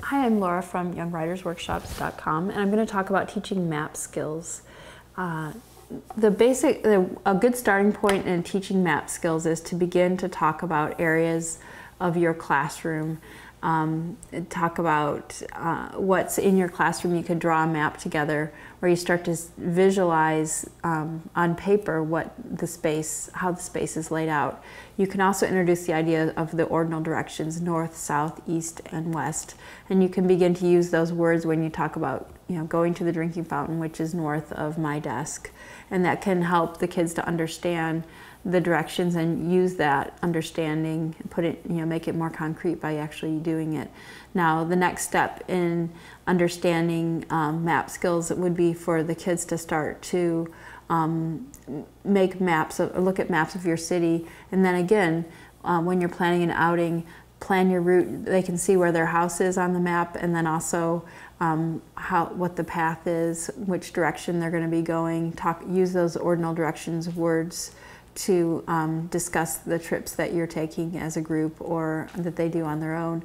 Hi, I'm Laura from YoungWritersWorkshops.com, and I'm going to talk about teaching map skills. A good starting point in teaching map skills is to begin to talk about areas of your classroom. Talk about what's in your classroom. You could draw a map together where you start to visualize on paper how the space is laid out. You can also introduce the idea of the ordinal directions, north, south, east, and west. And you can begin to use those words when you talk about going to the drinking fountain, which is north of my desk. And that can help the kids to understand the directions and use that understanding, make it more concrete by actually doing it. Now, the next step in understanding map skills would be for the kids to start to make maps, look at maps of your city, and then again, when you're planning an outing, plan your route. They can see where their house is on the map, and then also what the path is, which direction they're going to be going. Use those ordinal directions words to discuss the trips that you're taking as a group or that they do on their own.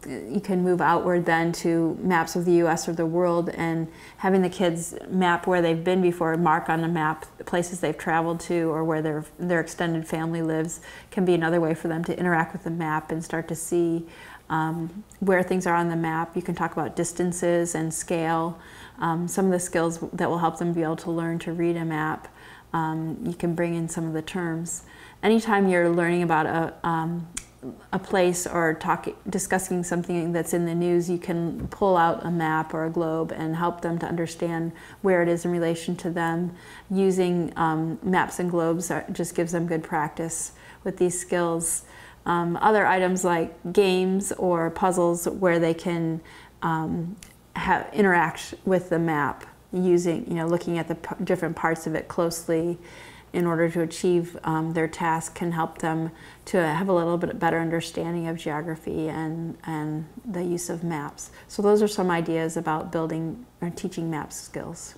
You can move outward then to maps of the U.S. or the world, and having the kids map where they've been before, mark on the map the places they've traveled to or where their extended family lives can be another way for them to interact with the map and start to see where things are on the map. You can talk about distances and scale, some of the skills that will help them be able to learn to read a map. You can bring in some of the terms. Anytime you're learning about a place or discussing something that's in the news, you can pull out a map or a globe and help them to understand where it is in relation to them. Using maps and globes just gives them good practice with these skills. Other items like games or puzzles where they can interact with the map, looking at the different parts of it closely in order to achieve their task, can help them to have a little bit better understanding of geography and the use of maps. So those are some ideas about building or teaching map skills.